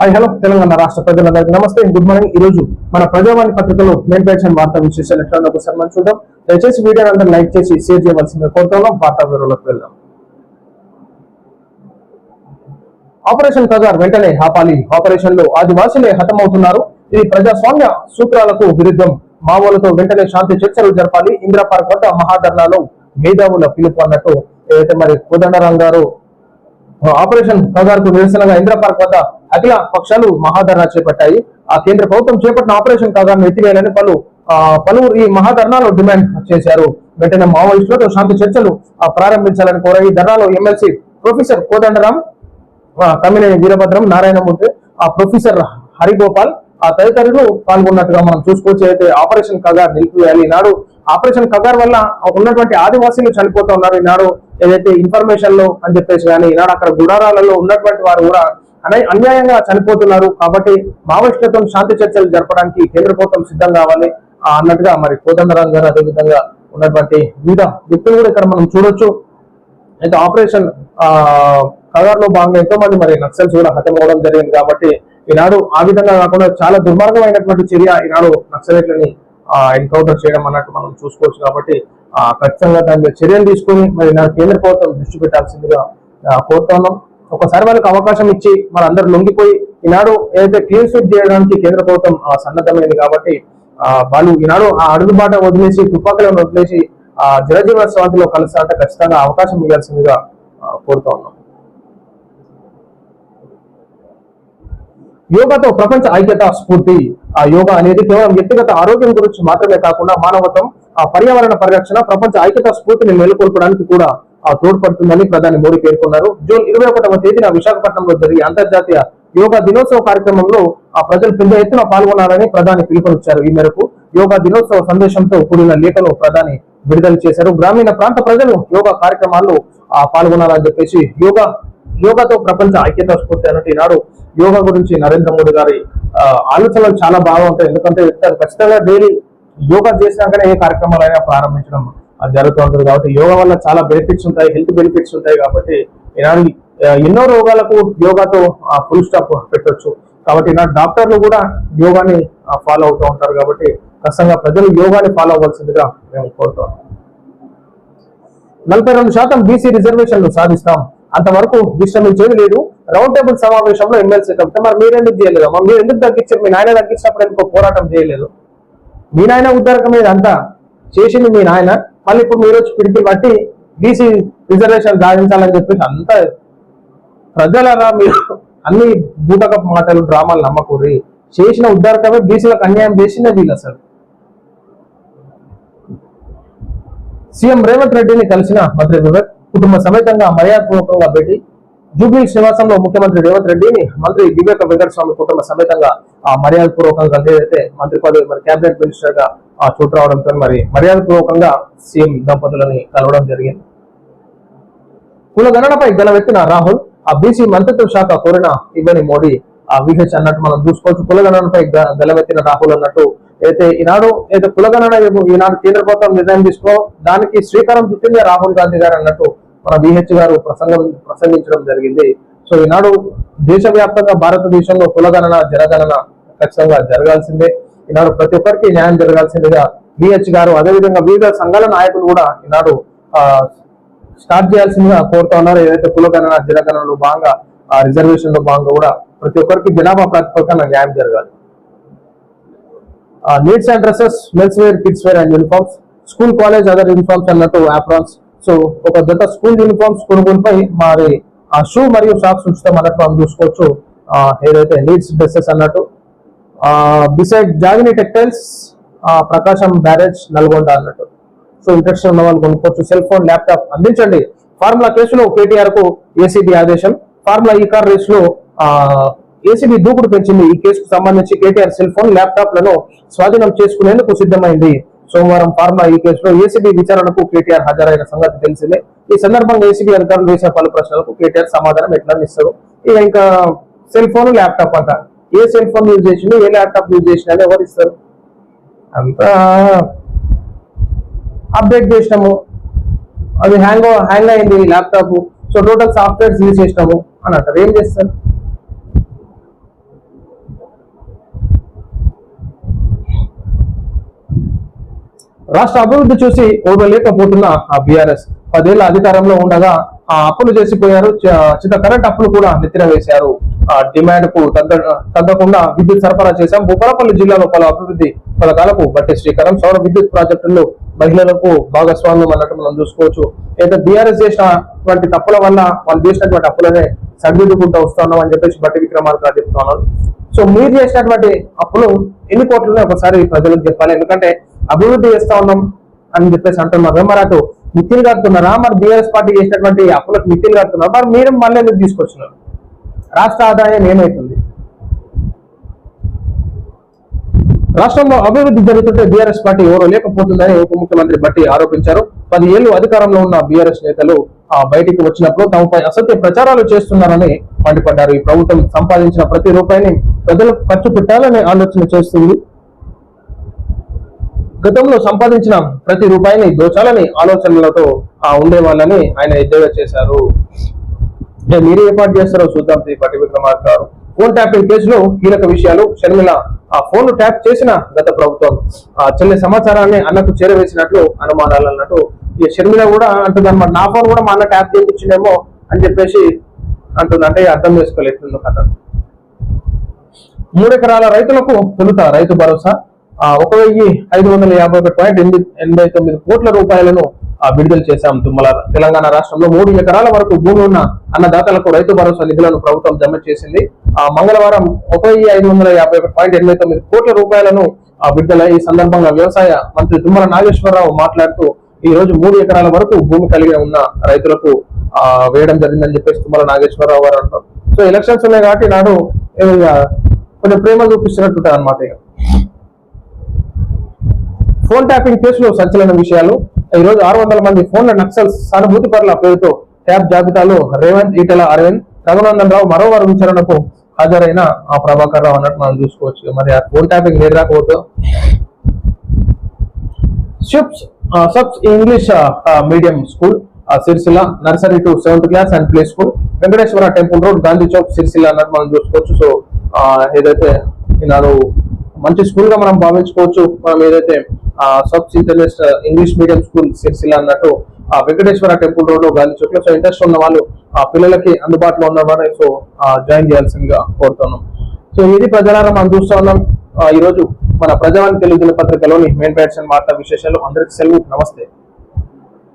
Hello Telangana రాష్ట్ర ప్రజలందరికీ నమస్తే, గుడ్ మార్నింగ్. ఈ రోజు మన ప్రజావాణి పత్రికలో మెయిన్ పేజ్ వార్తా విశేషాలు ఎట్లా ఒకసారి మనం చూద్దాం. దయచేసి వీడియో అందరూ లైక్ చేసి షేర్ చేయవలసిందిగా కోరుతున్నాం. వార్తా వివరాలకు వెళ్దాం. ఆపరేషన్ కగార్ వెంటనే ఆపాలి. ఆపరేషన్ లో ఆదివాసీలే హతమవుతున్నారు. ఇది ప్రజాస్వామ్య సూత్రాలకు విరుద్ధం. మావోలతో వెంటనే శాంతి చర్చలు జరపాలి. ఇందిరా పార్క్ వద్ద మహాధర్నాలో మేధావుల పిలుపు అన్నట్టు ఏదైతే మరి కోదండరాం గారు ఆపరేషన్ కగార్ కు నిరసనగా ఇందిరా పార్క్ వద్ద అఖిల పక్షాలు మహాధర్నా చేపట్టాయి. ఆ కేంద్ర ప్రభుత్వం చేపట్టిన ఆపరేషన్ కగార్ ను ఎత్తివేయాలని పలువురు ఈ మహాధర్నాలో డిమాండ్ చేశారు. వెంటనే మావోయిస్టులతో శాంతి చర్చలు ప్రారంభించాలని కోరాయి. ధర్నాలో MLC professor Kodandaram, Tammineni Veerabhadram, Narayanamurthy, professor Haragopal తదితరులు పాల్గొన్నట్టుగా మనం చూసుకోవచ్చు. అయితే ఆపరేషన్ కగార్ నిలిపివేయాలి. ఈనాడు ఆపరేషన్ కగార్ వల్ల ఉన్నటువంటి ఆదివాసీలు చనిపోతూ ఉన్నారు. ఈనాడు ఏదైతే ఇన్ఫర్మేషన్ లో అని చెప్పేసి కానీ ఈనాడు అక్కడ గుడారాలలో ఉన్నటువంటి వారు కూడా అన్యాయంగా చనిపోతున్నారు. కాబట్టి మావోయిస్టులతో శాంతి చర్చలు జరపడానికి కేంద్ర ప్రభుత్వం సిద్ధం కావాలి అన్నట్టుగా మరి కోదండరాం గారు, అదేవిధంగా ఉన్నటువంటి వివిధ వ్యక్తులు కూడా ఇక్కడ మనం చూడొచ్చు. అయితే ఆపరేషన్ కగార్ లో భాగంగా ఎంతో మంది మరి నక్సల్స్ కూడా హతమవడం జరిగింది. కాబట్టి ఈనాడు ఆ విధంగా కాకుండా చాలా దుర్మార్గమైనటువంటి చర్య ఈనాడు నక్సలైట్లని ఎన్కౌంటర్ చేయడం అన్నట్టు మనం చూసుకోవచ్చు. కాబట్టి ఖచ్చితంగా దాని మీద చర్యలు తీసుకుని మరి కేంద్ర ప్రభుత్వం దృష్టి పెట్టాల్సిందిగా కోరుతున్నాం. ఒకసారి వాళ్ళకి అవకాశం ఇచ్చి మన అందరూ లొంగిపోయి ఈనాడు ఏదైతే క్లీన్ స్వీప్ చేయడానికి కేంద్ర ప్రభుత్వం సన్నద్ధమైంది. కాబట్టి వాళ్ళు ఈనాడు ఆ అడుగుబాట వదిలేసి తుపాకులను వదిలేసి జనజీవన స్వాతిలో కలుస్తారంటే ఖచ్చితంగా అవకాశం ఇవ్వాల్సిందిగా కోరుతా ఉన్నాం. యోగాతో ప్రపంచ ఐక్యత స్ఫూర్తి. ఆ యోగా అనేది కేవలం వ్యక్తిగత ఆరోగ్యం గురించి మాత్రమే కాకుండా మానవత్వం, పర్యావరణ పరిరక్షణ, ప్రపంచ ఐక్యత స్ఫూర్తిని నెలకొల్పడానికి కూడా తోడ్పడుతుందని ప్రధాని మోడీ పేర్కొన్నారు. జూన్ 21వ తేదీన విశాఖపట్నంలో జరిగే అంతర్జాతీయ యోగా దినోత్సవ కార్యక్రమంలో ప్రజలు పెద్ద ఎత్తున పాల్గొనాలని ప్రధాని పిలుపునిచ్చారు. ఈ మేరకు యోగా దినోత్సవ సందేశంతో కూడిన లేఖను ప్రధాని విడుదల చేశారు. గ్రామీణ ప్రాంత ప్రజలు యోగా కార్యక్రమాల్లో పాల్గొనాలని చెప్పేసి యోగాతో ప్రపంచ ఐక్యత స్ఫూర్తి అన్నట్టు ఈనాడు యోగా గురించి నరేంద్ర మోడీ గారి ఆలోచనలు చాలా బాగా ఉంటాయి. ఎందుకంటే ఖచ్చితంగా డైలీ యోగా చేసినాకనే ఏ కార్యక్రమాలైనా ప్రారంభించడం జరుగుతూ ఉంటుంది. కాబట్టి యోగా వల్ల చాలా బెనిఫిట్స్ ఉంటాయి, హెల్త్ బెనిఫిట్స్ ఉంటాయి. కాబట్టి ఈనాడు ఎన్నో రోగాలకు యోగాతో ఫుల్ స్టాప్ పెట్టొచ్చు. కాబట్టి ఈనాడు డాక్టర్లు కూడా యోగాని ఫాలో అవుతూ ఉంటారు. కాబట్టి ఖచ్చితంగా ప్రజలు యోగాని ఫాలో అవ్వాల్సిందిగా మేము కోరుతాం. 42% బీసీ రిజర్వేషన్లు సాధిస్తాం, అంతవరకు విశ్రమించేది లేదు. రౌండ్ టేబుల్ సమావేశంలో ఎమ్మెల్సీ కవిత మరి మీరెందుకు చేయలేదు? మీరు ఎందుకు తగ్గించారు? మీ నాయన తగ్గించినప్పుడు ఎందుకో పోరాటం చేయలేదు? మీ నాయన ఉద్దారకం మీద అంతా చేసింది మీ నాయన. మళ్ళీ ఇప్పుడు మీరు వచ్చి పిడికి బట్టి బీసీ రిజర్వేషన్ సాధించాలని చెప్పేసి అంత ప్రజలరా మీరు అన్ని బూటకపు మాటలు డ్రామాలు నమ్మకూరి. చేసిన ఉద్దారకమే బీసీలకు అన్యాయం చేసిందే వీళ్ళు. అసలు సీఎం రేవంత్ రెడ్డిని కలిసిన మంత్రి వివేక్ కుటుంబ సమేతంగా మర్యాదపూర్వకంగా భేటీ. జూబ్లీ నివాసంలో ముఖ్యమంత్రి రేవంత్ రెడ్డిని మంత్రి వివేక వెంకటస్వామి కుటుంబ సమేతంగా మర్యాదపూర్వకంగా ఏదైతే మంత్రి పదవి మరి కేబినెట్ మినిస్టర్ గా చోటు రావడంతో మరి మర్యాదపూర్వకంగా సీఎం దంపతులని కలవడం జరిగింది. కులగణనపై గలవెత్తిన రాహుల్, బీసీ మంత్రిత్వ శాఖ కోరిన ఇవ్వని మోడీ విహెచ్ అన్నట్టు మనం చూసుకోవచ్చు. కులగణనపై గలవెత్తిన రాహుల్ అన్నట్టు అయితే ఈనాడు ఏదో కులగణన ఈనాడు కేంద్ర ప్రభుత్వం నిర్ణయం తీసుకో దానికి శ్రీకారం చుట్టింది రాహుల్ గాంధీ గారు అన్నట్టు మన విహెచ్ గారు ప్రసంగించడం జరిగింది. సో ఈనాడు దేశవ్యాప్తంగా భారతదేశంలో కులగణన జనగణన ఖచ్చితంగా జరగాల్సిందే. ఈనాడు ప్రతి ఒక్కరికి న్యాయం జరగాల్సిందిగా విహెచ్ గారు, అదేవిధంగా వివిధ సంఘాల నాయకులు కూడా ఈనాడు స్టార్ట్ చేయాల్సిందిగా కోరుతా ఉన్నారు. ఏదైతే కులగణన జనగణనలో భాగంగా రిజర్వేషన్ లో భాగంగా కూడా ప్రతి ఒక్కరికి జనాభా ప్రాతిపదికన న్యాయం జరగాలి. Needs and dresses, men's wear, kids wear and uniforms, school college other uniforms అన్నట్టు ఆప్రాన్స్. సో ఒక జత స్కూల్ యూనిఫామ్స్ కొనుగోలుపై మరి షూ మరియు సాక్స్ ఉచితం అన్నట్టు మనం చూసుకోవచ్చు. ఏదైతే నీడ్స్ డ్రెస్సెస్ అన్నట్టు బిసైడ్ జాగిని టెక్టైల్స్, ప్రకాశం బ్యారేజ్, నల్గొండ అన్నట్టు. సో ఇంట్రెస్ట్ ఉన్న వాళ్ళు కొనుక్కోవచ్చు. సెల్ ఫోన్, ల్యాప్టాప్ అందించండి. ఫార్ములా కేసులో కేటీఆర్ కు ఏసీబీ ఆదేశం. ఫార్ములా ఈ కార్ రేస్ లో ఏసీబీ దూకుడు పెంచింది. ఈ కేసుకు సంబంధించి కేటీఆర్ సెల్ ఫోన్, ల్యాప్టాప్ లను స్వాధీనం చేసుకునేందుకు సిద్ధమైంది. సోమవారం ఫార్ములా ఈ కేసులో ఏసీబీ విచారణకు కేటీఆర్ హాజరైన సంగతి తెలిసిందే. ఈ సందర్భంగా ఏసీబీ అధికారులు వేసిన పలు ప్రశ్నలకు కేటీఆర్ సమాధానం ఎట్లా ఇస్తారు? ఇంకా సెల్ ఫోన్, ల్యాప్టాప్ అంట, ఏ సెల్ ఫోన్ యూజ్ చేసిండు, ఏ ల్యాప్టాప్ యూజ్ చేసిన అని ఎవరు ఇస్తారు? అంతా అప్డేట్ చేసినాము, అది హ్యాంగ్ అయింది laptop, so total softwares use చేసినాము అని అంటారు. ఏం చేస్తారు? రాష్ట్ర అభివృద్ధి చూసి ఓడలేకపోతున్న ఆ బీఆర్ఎస్ 10 ఏళ్ల అధికారంలో ఉండగా అప్పులు చేసిపోయారు. చిన్న కరెంట్ అప్పులు కూడా నెత్తిన వేశారు. డిమాండ్ కు తగ్గకుండా విద్యుత్ సరఫరా చేశాం. భూపాలపల్లి జిల్లాలో పలు అభివృద్ధి పథకాలకు బట్టి శ్రీకారం. సౌర విద్యుత్ ప్రాజెక్టుల్లో మహిళలకు భాగస్వామ్యం అన్నట్టు మనం చూసుకోవచ్చు. అయితే బీఆర్ఎస్ చేసినటువంటి తప్పుల వల్ల వాళ్ళు చేసినటువంటి అప్పులనే సరిదిద్దుకుంటూ వస్తున్నాం అని చెప్పేసి బట్టి విక్రమార్క చెప్తున్నారు. సో మీరు చేసినటువంటి అప్పులు ఎన్ని కోట్లునే ఒకసారి ప్రజలకు చెప్పాలి. ఎందుకంటే అభివృద్ధి చేస్తా ఉన్నాం అని చెప్పేసి అంటున్నారు. మరి అటు మిత్తిలు కడుతున్నారా? మరి బీఆర్ఎస్ పార్టీ చేసినటువంటి అప్పులకు మిత్తిలు కడుతున్నారు. మరి మీరు మళ్ళీ ఎందుకు తీసుకొచ్చినారు? రాష్ట్ర ఆదాయం ఏమైతుంది? రాష్ట్రంలో అభివృద్ధి జరుగుతుంటే బీఆర్ఎస్ పార్టీ ఎవరో లేకపోతుందని ఉప ముఖ్యమంత్రి బట్టి ఆరోపించారు. 10 ఏళ్లు అధికారంలో ఉన్న బీఆర్ఎస్ నేతలు బయటికి వచ్చినప్పుడు తమపై అసత్య ప్రచారాలు చేస్తున్నారని మండిపడ్డారు. ఈ ప్రభుత్వం సంపాదించిన ప్రతి రూపాయిని ప్రజలకు ఖర్చు పెట్టాలని ఆలోచన చేస్తుంది. గతంలో సంపాదించిన ప్రతి రూపాయిని దోచాలని ఆలోచనలతో ఉండేవాళ్ళని ఆయన ఎద్దేవా చేశారు. మీరు ఏ పార్టీ చేస్తారో చూద్దాం. బట్టి విక్రమార్క గారు ఫోన్ ట్యాపింగ్ కేసులో కీలక విషయాలు. షర్మిల ఫోన్ ట్యాప్ చేసిన గత ప్రభుత్వం చెల్లె సమాచారాన్ని అన్నకు చేరవేసినట్లు అనుమానాలు అన్నట్టు ఈ షర్మిల కూడా అంటుంది అనమాట. నా ఫోన్ కూడా మా అన్న ట్యాప్ చేయించిండేమో అని చెప్పేసి అంటుంది. అంటే అర్థం చేసుకోలేదు కథ. 3 ఎకరాల రైతులకు తొలుత రైతు భరోసా 1551.89 కోట్ల రూపాయలను విడుదల చేశాం. తుమ్మల తెలంగాణ రాష్ట్రంలో 3 ఎకరాల వరకు భూమి ఉన్న అన్నదాతలకు రైతు భరోసా నిధులను ప్రభుత్వం జమ చేసింది. మంగళవారం 1551.89 కోట్ల రూపాయలను విడుదల. ఈ సందర్భంగా వ్యవసాయ మంత్రి తుమ్మల నాగేశ్వరరావు మాట్లాడుతూ ఈ రోజు 3 ఎకరాల వరకు భూమి కలిగి ఉన్న రైతులకు వేయడం జరిగిందని చెప్పేసి తుమ్మల నాగేశ్వరరావు గారు అంటారు. సో ఎలక్షన్స్ ఉన్నాయి కాబట్టి నాడు కొంచెం ప్రేమ చూపిస్తున్నట్టు అనమాట. ఫోన్ ట్యాపింగ్ కేసులో సంచలన విషయాలు. ఈ రోజు 600 మంది ఫోన్ల నక్సల్స్ సానుభూతి పరుల పేరుతో ట్యాప్ జాబితాలో రేవంత్, ఈటెల అరవింద్, రఘునందన్ రావు మరోవారు విచారణకు హాజరైన ప్రభాకర్ రావు అన్నట్టు మనం చూసుకోవచ్చు. మరి ఆ ఫోన్ ట్యాపింగ్ లేదు రాకపోతే subs English medium school Sircilla nursery to 7th class and play school Venkateswara temple road Gandhi Chowk Sircilla అన్నట్టు మనం చూసుకోవచ్చు. సో ఏదైతే ఈనాడు మంచి స్కూల్ గా మనం భావించుకోవచ్చు. మనం ఏదైతే subs international English medium school Sircilla అన్నట్టు వెంకటేశ్వర టెంపుల్ రోడ్ లో గాంధీ చౌక్ లో. సో ఇంట్రెస్ట్ ఉన్న వాళ్ళు పిల్లలకి అందుబాటులో ఉన్నవారు సో జాయిన్ చేయాల్సిందిగా కోరుతున్నాం. సో ఇది ప్రజలారా మనం చూస్తూ ఉన్నాం. ఈ రోజు మన ప్రజావాణి తెలుగు దినపత్రికలోని మెయిన్ ప్యాషన్ వార్తా విశేషాలు. అందరికి సెలవు. నమస్తే.